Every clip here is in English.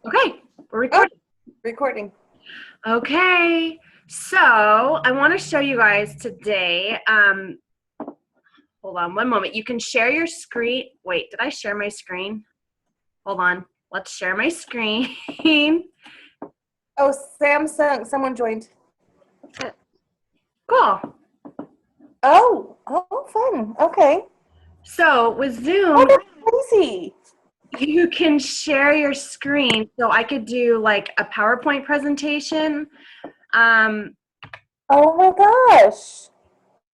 Okay, we're Oh, recording. recording. Okay, so I want to show you guys today. Hold on one moment. You can share your screen. Wait, did I share my screen? Hold on. Let's share my screen. Oh, Samsung. Someone joined. Cool. Oh, fun. Okay. So with Oh, Zoom, that's crazy. you can share your screen. So I could do like a PowerPoint presentation. Um, Oh my gosh.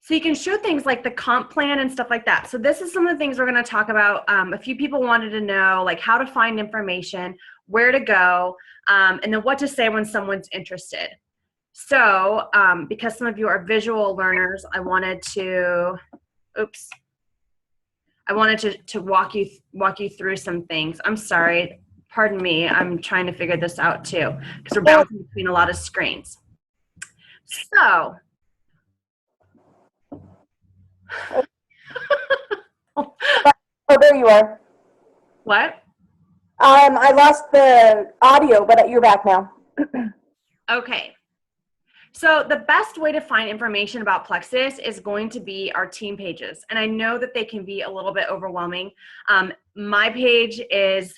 So you can show things like the comp plan and stuff like that. So this is some of the things we're going to talk about. A few people wanted to know like how to find information, where to go, and then what to say when someone's interested. So because some of you are visual learners, I wanted to walk you through some things. I'm sorry, pardon me. I'm trying to figure this out too because we're Oh, bouncing between a lot of screens. So oh, there you are. what? I lost the audio, but you're back now. Okay. So the best way to find information about Plexus is going to be our team pages. And I know that they can be a little bit overwhelming. My page is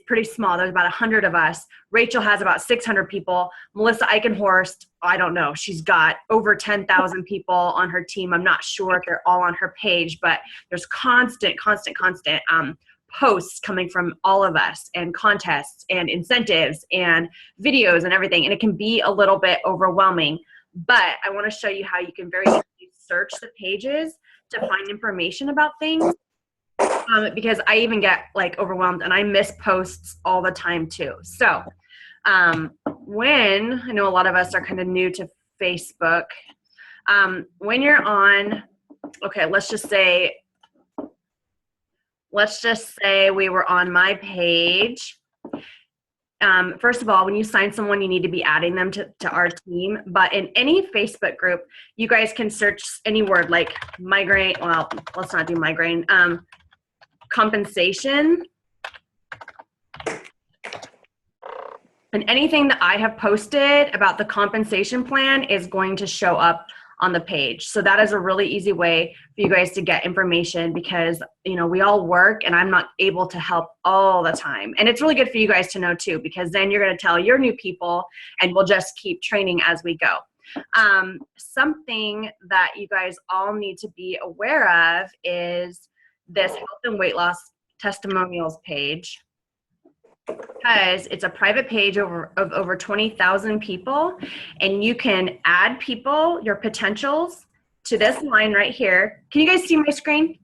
pretty small. There's about 100 of us. Rachel has about 600 people. Melissa Eichenhorst, I don't know. She's got over 10,000 people on her team. I'm not sure if they're all on her page, but there's constant posts coming from all of us and contests and incentives and videos and everything. And it can be a little bit overwhelming, but I want to show you how you can very easily search the pages to find information about things. Because I even get like overwhelmed and I miss posts all the time too. So when I know a lot of us are kind of new to Facebook, when you're on, okay, let's just say we were on my page. First of all, when you sign someone, you need to be adding them to our team. But in any Facebook group, you guys can search any word like migraine. Well, let's not do migraine. Compensation. And anything that I have posted about the compensation plan is going to show up on the page. So that is a really easy way for you guys to get information because, you know, we all work and I'm not able to help all the time. And it's really good for you guys to know too, because then you're going to tell your new people and we'll just keep training as we go. Something that you guys all need to be aware of is this health and weight loss testimonials page, because it's a private page of over 20,000 people, and you can add people, your potentials, to this line right here. Can you guys see my screen?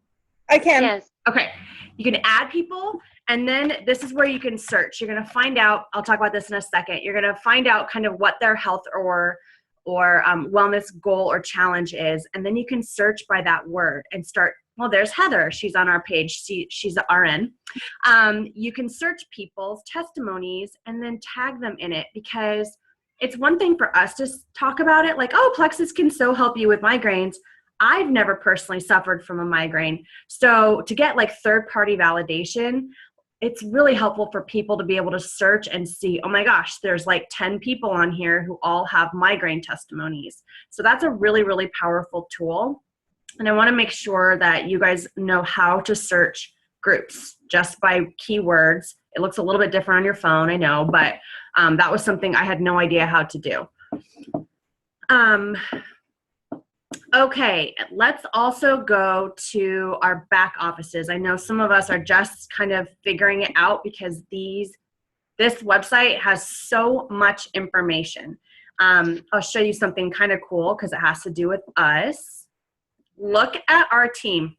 I can. Yes. Okay. You can add people, and then this is where you can search. You're going to find out, I'll talk about this in a second, you're going to find out kind of what their health or wellness goal or challenge is, and then you can search by that word and start. Well, there's Heather. She's on our page. She's an RN. You can search people's testimonies and then tag them in it, because it's one thing for us to talk about it like, oh, Plexus can so help you with migraines. I've never personally suffered from a migraine. So to get like third-party validation, it's really helpful for people to be able to search and see, oh my gosh, there's like 10 people on here who all have migraine testimonies. So that's a really, really powerful tool. And I want to make sure that you guys know how to search groups just by keywords. It looks a little bit different on your phone, I know, but that was something I had no idea how to do. Okay, let's also go to our back offices. I know some of us are just kind of figuring it out because this website has so much information. I'll show you something kind of cool because it has to do with us. Look at our team.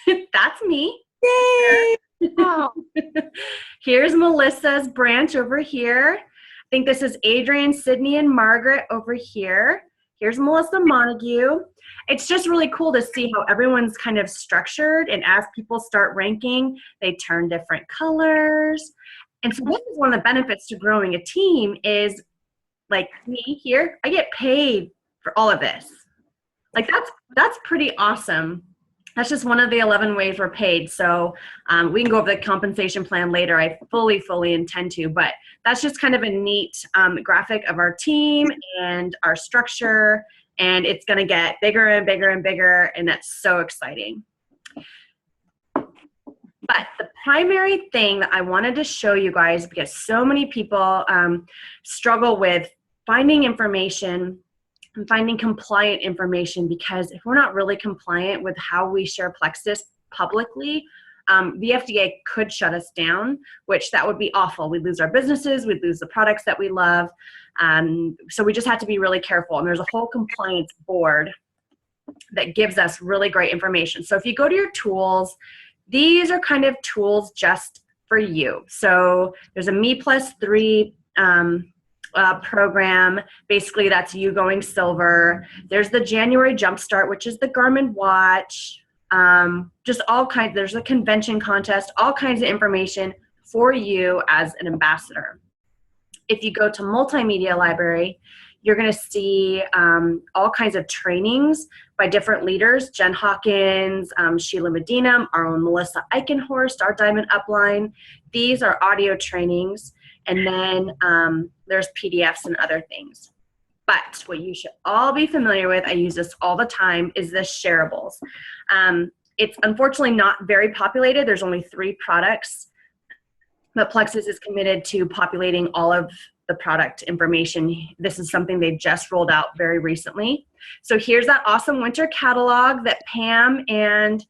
That's me. Yay! Wow. Here's Melissa's branch over here. I think this is Adrian, Sydney, and Margaret over here. Here's Melissa Montague. It's just really cool to see how everyone's kind of structured, and as people start ranking, they turn different colors. And so this is one of the benefits to growing a team is, like me here, I get paid for all of this. Like that's pretty awesome. That's just one of the 11 ways we're paid. So we can go over the compensation plan later. I fully intend to, but that's just kind of a neat graphic of our team and our structure, and it's going to get bigger and bigger and bigger, and that's so exciting. But the primary thing that I wanted to show you guys, because so many people struggle with finding information and finding compliant information, because if we're not really compliant with how we share plexus publicly, the FDA could shut us down, which that would be awful. We'd lose our businesses, we'd lose the products that we love. So we just have to be really careful. And there's a whole compliance board that gives us really great information. So if you go to your tools, these are kind of tools just for you. So there's a Me+3 program. Basically, that's you going silver. There's the January Jumpstart, which is the Garmin watch. Just all kinds. There's a convention contest, all kinds of information for you as an ambassador. If you go to Multimedia Library, you're going to see all kinds of trainings by different leaders, Jen Hawkins, Sheila Medina, our own Melissa Eichenhorst, our Diamond Upline. These are audio trainings, and then there's PDFs and other things. But what you should all be familiar with, I use this all the time, is the shareables. It's unfortunately not very populated. There's only 3 products, but Plexus is committed to populating all of the product information. This is something they just rolled out very recently. So here's that awesome winter catalog that Pam and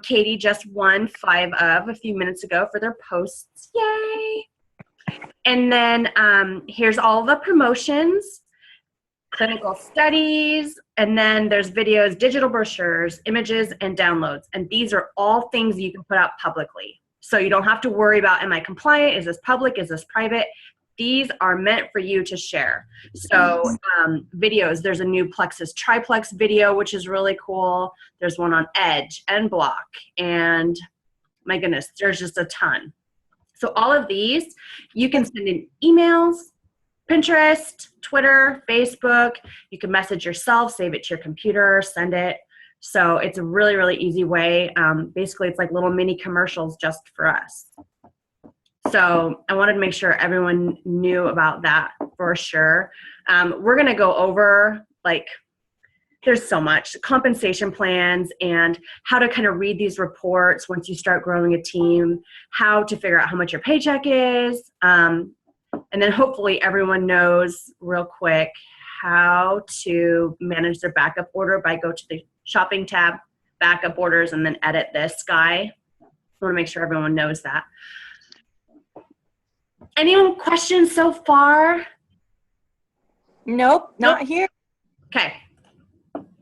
Katie just won 5 of a few minutes ago for their posts. Yay! And then here's all the promotions, clinical studies, and then there's videos, digital brochures, images, and downloads. And these are all things you can put out publicly. So you don't have to worry about, am I compliant? Is this public? Is this private? These are meant for you to share. So videos, there's a new Plexus triplex video, which is really cool. There's one on Edge and Block, and my goodness, there's just a ton. So all of these, you can send in emails, Pinterest, Twitter, Facebook. You can message yourself, save it to your computer, send it. So it's a really easy way. Basically, it's like little mini commercials just for us. So I wanted to make sure everyone knew about that for sure. We're going to go over, like, there's so much compensation plans and how to kind of read these reports once you start growing a team, how to figure out how much your paycheck is. And then hopefully everyone knows real quick how to manage their backup order by go to the shopping tab, backup orders, and then edit this guy. I want to make sure everyone knows that. Any questions so far? Nope, not here. Okay.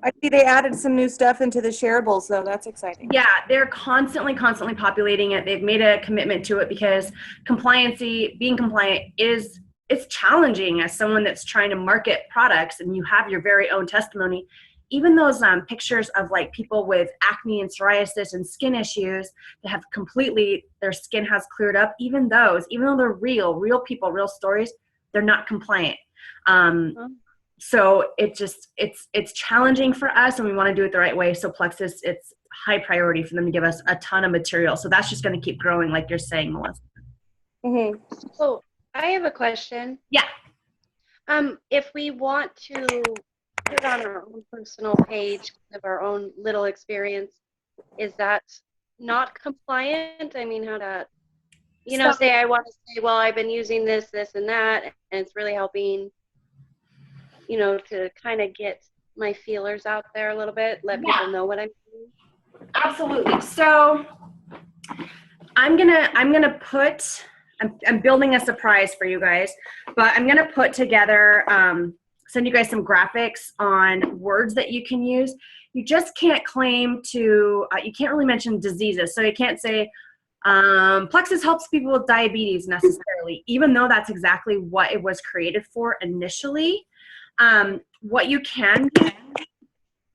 I see they added some new stuff into the shareable, so that's exciting. Yeah, they're constantly populating it. They've made a commitment to it because being compliant it's challenging as someone that's trying to market products and you have your very own testimony. Even those pictures of like people with acne and psoriasis and skin issues that have their skin has cleared up, even though they're real people, real stories, they're not compliant. So it's challenging for us, and we want to do it the right way. So Plexus, it's high priority for them to give us a ton of material. So that's just going to keep growing, like you're saying, Melissa. Mm-hmm. So I have a question. Yeah. If we want to put on our own personal page of our own little experience, is that not compliant? I mean, how to, say I want to say, well, I've been using this, and that, and it's really helping, to kind of get my feelers out there a little bit, let people know what I'm doing. Absolutely. So I'm building a surprise for you guys, but I'm gonna put together, send you guys some graphics on words that you can use. You just can't claim to, you can't really mention diseases. So you can't say, Plexus helps people with diabetes necessarily, even though that's exactly what it was created for initially. What you can do,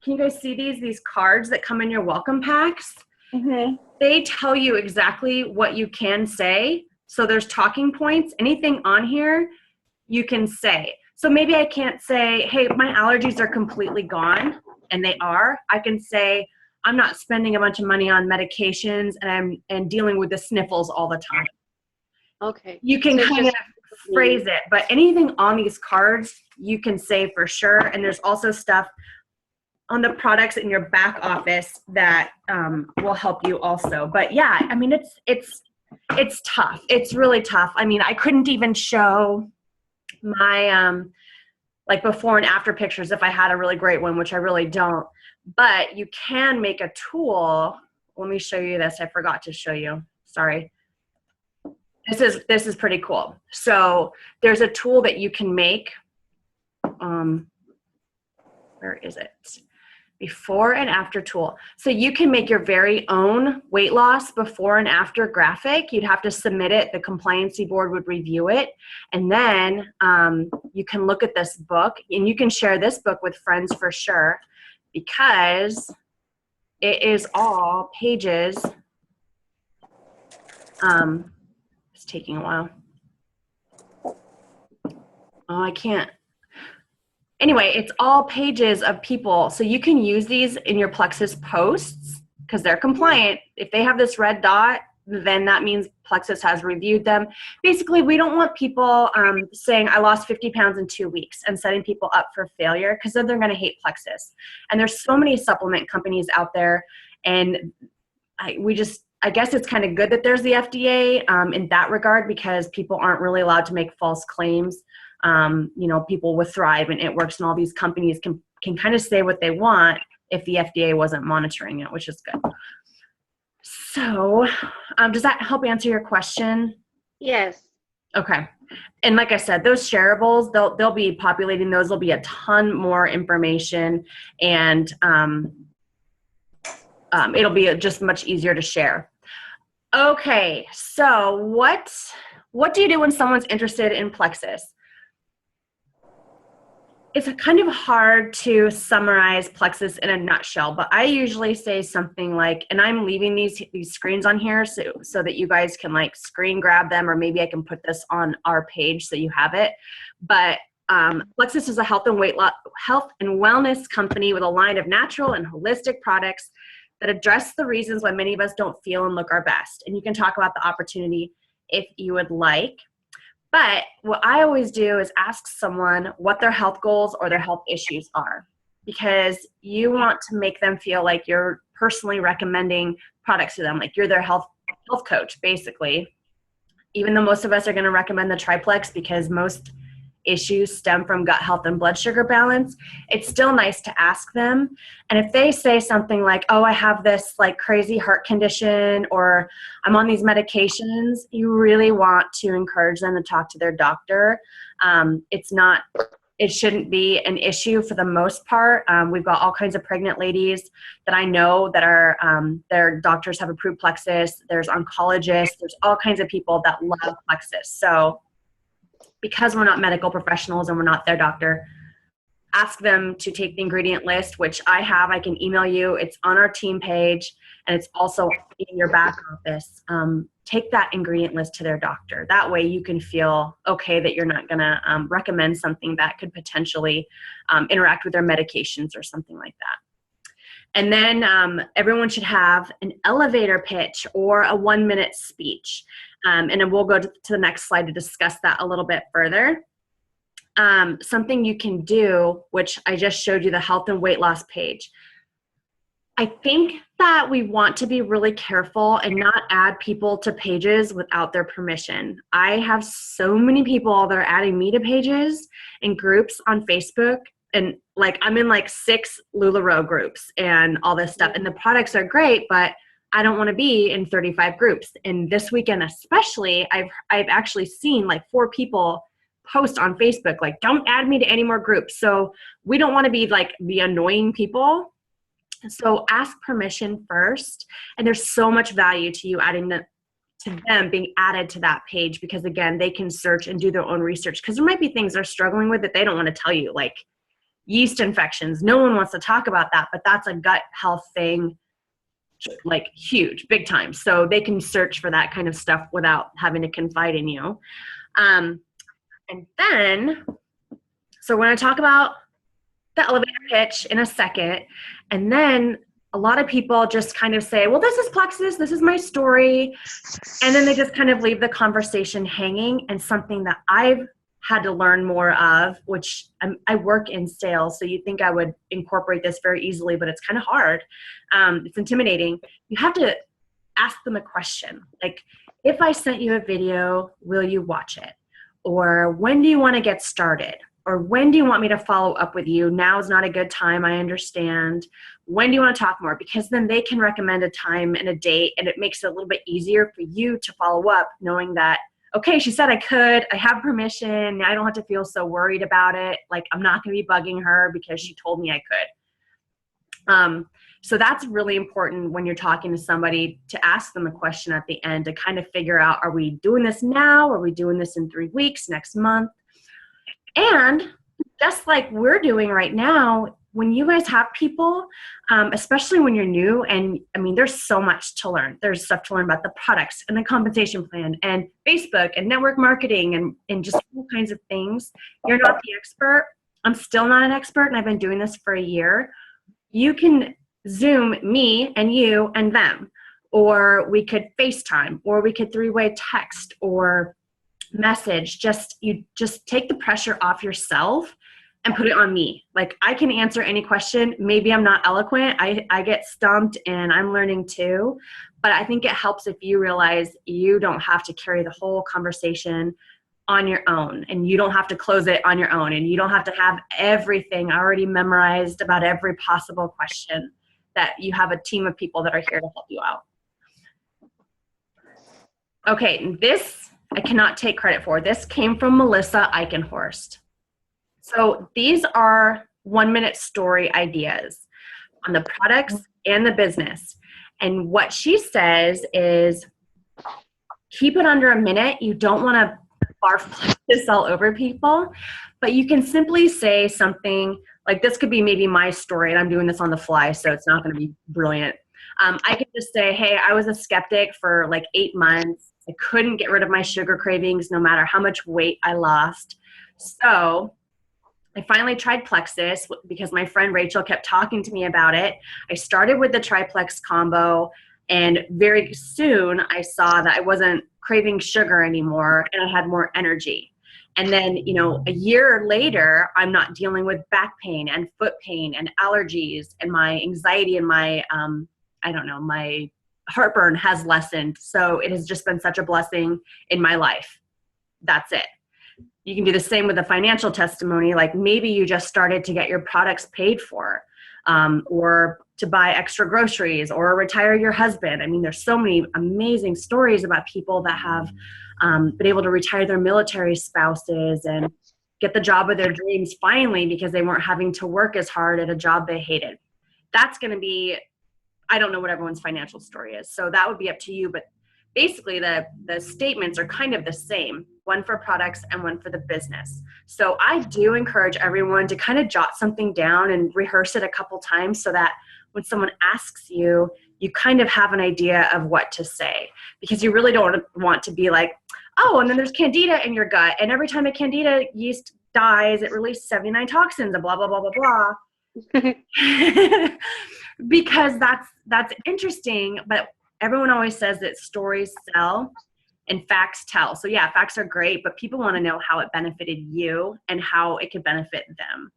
can you guys see these cards that come in your welcome packs? Mm-hmm. They tell you exactly what you can say. So there's talking points, anything on here you can say. So maybe I can't say, hey, my allergies are completely gone, and they are. I can say, I'm not spending a bunch of money on medications and dealing with the sniffles all the time. Okay. You can So it's kind of just phrase it, but anything on these cards you can say for sure. And there's also stuff on the products in your back office that will help you also. But yeah, I mean, it's tough. It's really tough. I mean, I couldn't even show my like before and after pictures if I had a really great one, which I really don't. But you can make a tool. Let me show you this. I forgot to show you. Sorry. This is pretty cool. So there's a tool that you can make. Where is it? Before and after tool. So you can make your very own weight loss before and after graphic. You'd have to submit it. The compliancy board would review it. And then you can look at this book, and you can share this book with friends for sure, because it is all pages. It's taking a while. Oh, I can't. Anyway, it's all pages of people. So you can use these in your Plexus posts because they're compliant. If they have this red dot, then that means Plexus has reviewed them. Basically, we don't want people saying, I lost 50 pounds in 2 weeks and setting people up for failure, because then they're going to hate Plexus. And there's so many supplement companies out there. And I guess it's kind of good that there's the FDA in that regard, because people aren't really allowed to make false claims. People with Thrive and It Works and all these companies can kind of say what they want if the FDA wasn't monitoring it, which is good. So does that help answer your question? Yes. Okay. And like I said, those shareables, they'll be populating those. There'll be a ton more information, and it'll be just much easier to share. Okay. So what do you do when someone's interested in Plexus? It's kind of hard to summarize Plexus in a nutshell, but I usually say something like, and I'm leaving these screens on here so that you guys can like screen grab them, or maybe I can put this on our page so you have it. But Plexus is a health and wellness company with a line of natural and holistic products that address the reasons why many of us don't feel and look our best. And you can talk about the opportunity if you would like. But what I always do is ask someone what their health goals or their health issues are, because you want to make them feel like you're personally recommending products to them, like you're their health coach, basically. Even though most of us are going to recommend the triplex because most issues stem from gut health and blood sugar balance, it's still nice to ask them. And if they say something like, oh, I have this like crazy heart condition, or I'm on these medications, you really want to encourage them to talk to their doctor. It shouldn't be an issue for the most part. We've got all kinds of pregnant ladies that I know that are, their doctors have approved Plexus. There's oncologists. There's all kinds of people that love Plexus. So because we're not medical professionals and we're not their doctor, ask them to take the ingredient list, which I have. I can email you. It's on our team page, and it's also in your back office. Take that ingredient list to their doctor. That way you can feel okay that you're not going to recommend something that could potentially interact with their medications or something like that. And then everyone should have an elevator pitch or a 1-minute speech. And then we'll go to the next slide to discuss that a little bit further. Something you can do, which I just showed you the health and weight loss page. I think that we want to be really careful and not add people to pages without their permission. I have so many people that are adding me to pages and groups on Facebook. And like, I'm in like 6 LuLaRoe groups and all this stuff. And the products are great, but I don't want to be in 35 groups. And this weekend especially, I've actually seen like 4 people post on Facebook, like, don't add me to any more groups. So we don't want to be like the annoying people. So ask permission first. And there's so much value to you adding to them being added to that page, because again, they can search and do their own research, because there might be things they're struggling with that they don't want to tell you, like yeast infections. No one wants to talk about that, but that's a gut health thing, like huge, big time. So they can search for that kind of stuff without having to confide in you. And then, so we're going to talk about the elevator pitch in a second. And then a lot of people just kind of say, well, this is plexus, this is my story. And then they just kind of leave the conversation hanging. And something that I've had to learn more of, which I work in sales, so you'd think I would incorporate this very easily, but it's kind of hard. It's intimidating. You have to ask them a question. Like, if I sent you a video, will you watch it? Or when do you want to get started? Or when do you want me to follow up with you? Now is not a good time, I understand. When do you want to talk more? Because then they can recommend a time and a date, and it makes it a little bit easier for you to follow up, knowing that, okay, she said I could, I have permission, I don't have to feel so worried about it. Like, I'm not going to be bugging her because she told me I could. So that's really important when you're talking to somebody, to ask them a question at the end to kind of figure out, are we doing this now? Are we doing this in 3 weeks, next month? And just like we're doing right now, when you guys have people, especially when you're new, and I mean, there's so much to learn. There's stuff to learn about the products and the compensation plan and Facebook and network marketing and just all kinds of things. You're not the expert. I'm still not an expert, and I've been doing this for a year. You can Zoom me and you and them, or we could FaceTime, or we could 3-way text or message. You just take the pressure off yourself and put it on me. Like, I can answer any question. Maybe I'm not eloquent. I get stumped, and I'm learning too. But I think it helps if you realize you don't have to carry the whole conversation on your own, and you don't have to close it on your own, and you don't have to have everything already memorized about every possible question. That you have a team of people that are here to help you out. Okay, this I cannot take credit for. This came from Melissa Eichenhorst. So these are 1-minute story ideas on the products and the business. And what she says is, keep it under a minute. You don't want to barf this all over people, but you can simply say something like, this could be maybe my story, and I'm doing this on the fly, so it's not going to be brilliant. I could just say, hey, I was a skeptic for like 8 months. I couldn't get rid of my sugar cravings no matter how much weight I lost. So I finally tried Plexus because my friend Rachel kept talking to me about it. I started with the triplex combo, and very soon I saw that I wasn't craving sugar anymore, and I had more energy. And then, a year later, I'm not dealing with back pain and foot pain and allergies, and my anxiety and my, my heartburn has lessened. So it has just been such a blessing in my life. That's it. You can do the same with a financial testimony. Like, maybe you just started to get your products paid for, or to buy extra groceries, or retire your husband. I mean, there's so many amazing stories about people that have been able to retire their military spouses and get the job of their dreams finally, because they weren't having to work as hard at a job they hated. That's going to be, I don't know what everyone's financial story is, so that would be up to you. But basically the statements are kind of the same, one for products and one for the business. So I do encourage everyone to kind of jot something down and rehearse it a couple times, so that when someone asks you, you kind of have an idea of what to say, because you really don't want to be like, oh, and then there's candida in your gut, and every time a candida yeast dies, it releases 79 toxins and blah, blah, blah, blah, blah. Because that's interesting, but everyone always says that stories sell and facts tell. So yeah, facts are great, but people want to know how it benefited you and how it could benefit them.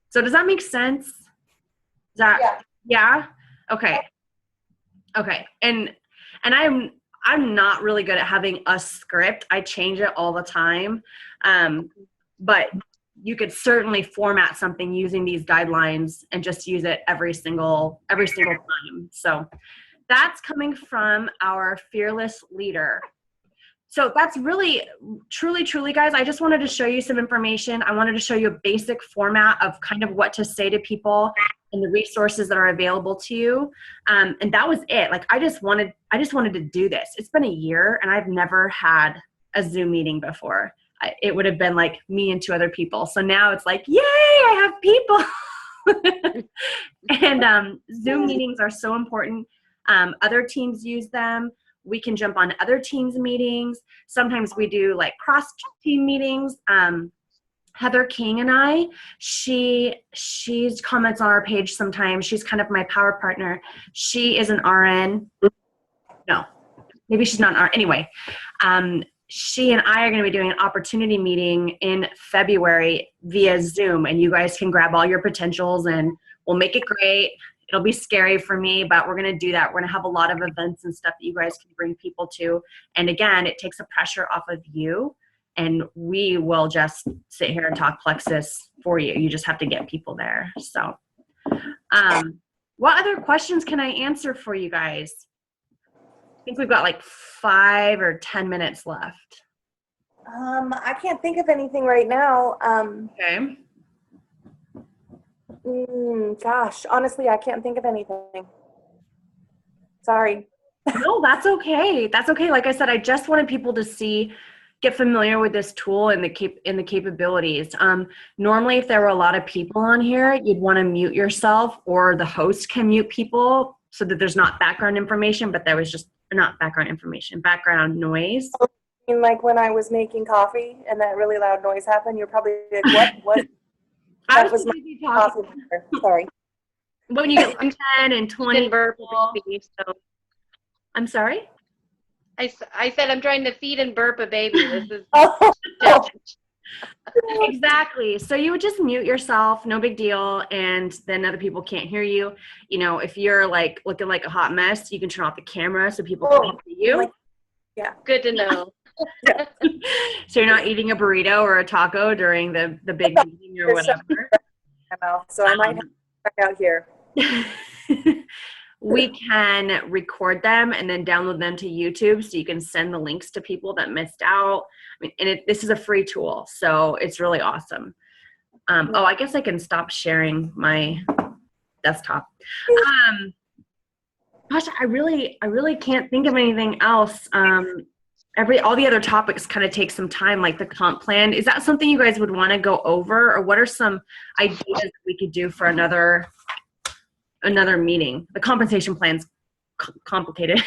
So does that make sense? Yeah? Okay. And I'm not really good at having a script. I change it all the time. But you could certainly format something using these guidelines and just use it every single time. So that's coming from our fearless leader. So that's really, truly, guys, I just wanted to show you some information. I wanted to show you a basic format of kind of what to say to people and the resources that are available to you. And that was it. Like, I just wanted to do this. It's been a year, and I've never had a Zoom meeting before. It would have been like me and 2 other people. So now it's like, yay, I have people. And Zoom meetings are so important. Other teams use them. We can jump on other teams' meetings. Sometimes we do like cross-team meetings. Heather King and I, she's comments on our page sometimes. She's kind of my power partner. She is an RN. No, maybe she's not an RN. Anyway, she and I are going to be doing an opportunity meeting in February via Zoom, and you guys can grab all your potentials and we'll make it great. It'll be scary for me, but we're going to do that. We're going to have a lot of events and stuff that you guys can bring people to. And again, it takes the pressure off of you, and we will just sit here and talk plexus for you. You just have to get people there. So what other questions can I answer for you guys? I think we've got like 5 or 10 minutes left. I can't think of anything right now. Okay. Gosh, honestly, I can't think of anything. Sorry. No, that's okay. That's okay. Like I said, I just wanted people to get familiar with this tool and the capabilities. Normally, if there were a lot of people on here, you'd want to mute yourself, or the host can mute people so that there's not background information, but there was just not background information, background noise. I mean, like when I was making coffee and that really loud noise happened, you're probably like, what? I That was my busy talking. coffee maker. Sorry. When you get like 10 and 20 burp people. a baby, so I'm sorry? I said I'm trying to feed and burp a baby. This is Oh, Exactly. So you would just mute yourself, no big deal, and then other people can't hear you. You know, if you're like looking like a hot mess, you can turn off the camera so people can't see you. yeah. good to know. So you're not eating a burrito or a taco during the big meeting or whatever. So I might have to check out here. We can record them and then download them to YouTube, so you can send the links to people that missed out. I mean, and this is a free tool, so it's really awesome. Oh, I guess I can stop sharing my desktop. Gosh, I really can't think of anything else. All the other topics kind of take some time, like the comp plan. Is that something you guys would want to go over, or what are some ideas that we could do for another meeting? The compensation plan's complicated.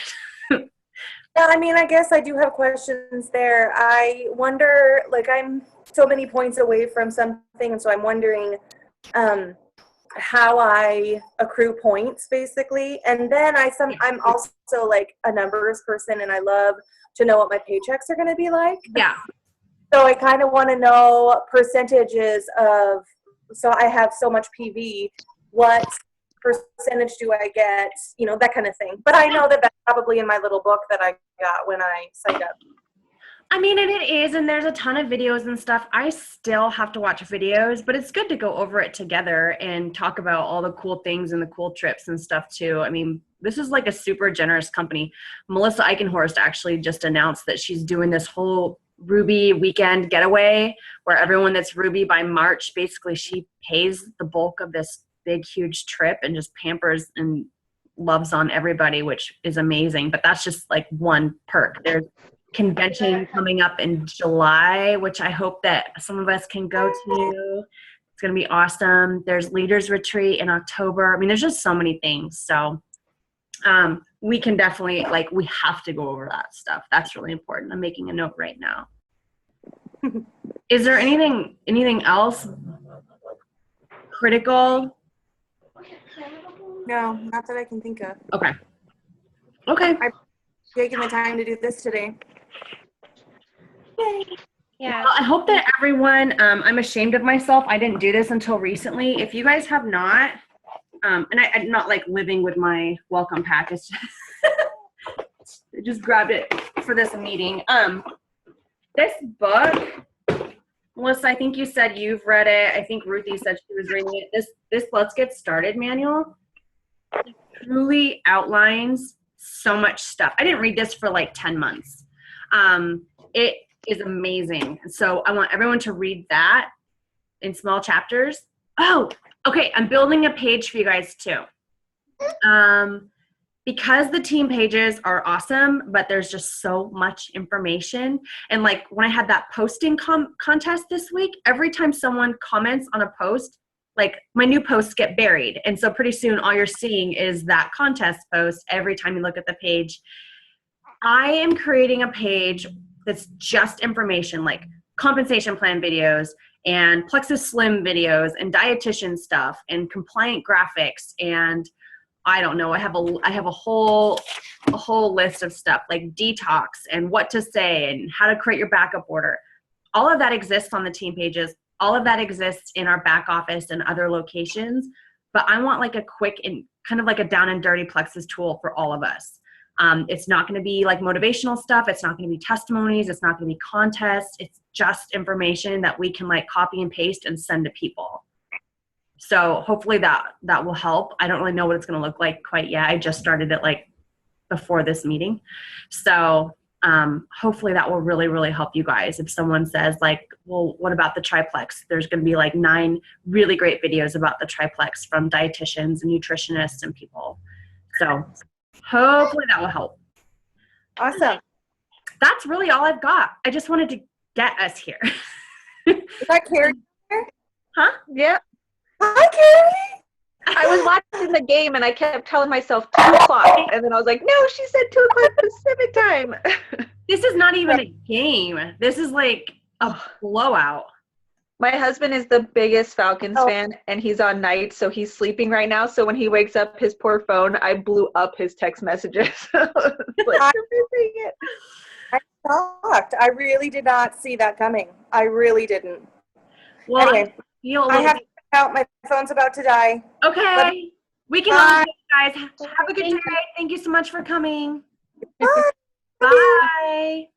Yeah, I mean, I guess I do have questions there. I wonder, like, I'm so many points away from something, and so I'm wondering how I accrue points, basically. And then I'm also like a numbers person, and I love to know what my paychecks are going to be like. Yeah. So I kind of want to know percentages of, so I have so much PV, what percentage do I get, you know, that kind of thing. But I know that that's probably in my little book that I got when I signed up. I mean, and it is, and there's a ton of videos and stuff. I still have to watch videos, but it's good to go over it together and talk about all the cool things and the cool trips and stuff too. I mean, this is like a super generous company. Melissa Eichenhorst actually just announced that she's doing this whole Ruby weekend getaway where everyone that's Ruby by March, basically she pays the bulk of this big, huge trip and just pampers and loves on everybody, which is amazing. But that's just like one perk. There's convention coming up in July, which I hope that some of us can go to. It's going to be awesome. There's leaders retreat in October. I mean, there's just so many things. So we can definitely, like, we have to go over that stuff. That's really important. I'm making a note right now. Is there anything else critical? No, not that I can think of. Okay. I'm taking the time to do this today. Yay. Yeah. Well, I hope that everyone, I'm ashamed of myself. I didn't do this until recently. If you guys have not, and I'm not like living with my welcome pack. It's just, I just grabbed it for this meeting. This book, Melissa, I think you said you've read it. I think Ruthie said she was reading it. This Let's Get Started manual truly outlines so much stuff. I didn't read this for like 10 months. It is amazing. So I want everyone to read that in small chapters. Oh, okay. I'm building a page for you guys too. Because the team pages are awesome, but there's just so much information. And like when I had that posting contest this week, every time someone comments on a post, like my new posts get buried. And so pretty soon all you're seeing is that contest post every time you look at the page. I am creating a page that's just information, like compensation plan videos and plexus slim videos and dietitian stuff and compliant graphics, and I don't know, I have a whole list of stuff like detox and what to say and how to create your backup order. All of that exists on the team pages. All of that exists in our back office and other locations. But I want like a quick and kind of like a down and dirty plexus tool for all of us. It's not going to be like motivational stuff. It's not going to be testimonies. It's not going to be contests. It's just information that we can like copy and paste and send to people. So hopefully that will help. I don't really know what it's going to look like quite yet. I just started it like before this meeting. So hopefully that will really, really help you guys. If someone says like, well, what about the triplex? There's going to be like 9 really great videos about the triplex from dietitians and nutritionists and people. So hopefully that will help. Awesome. That's really all I've got. I just wanted to get us here. Is that Carrie here? Huh? Yeah. Hi, Carrie. I was watching the game and I kept telling myself 2 o'clock. And then I was like, no, she said 2 o'clock Pacific time. This is not even a game. This is like a blowout. My husband is the biggest Falcons fan and he's on night, so he's sleeping right now. So when he wakes up, his poor phone, I blew up his text messages. Like, you're missing it. I'm shocked. I really did not see that coming. I really didn't. Well, Anyway, I have to check out. My phone's about to die. Okay. We can all do it, guys. Have a good day. Thank you so much for coming. Bye. Bye.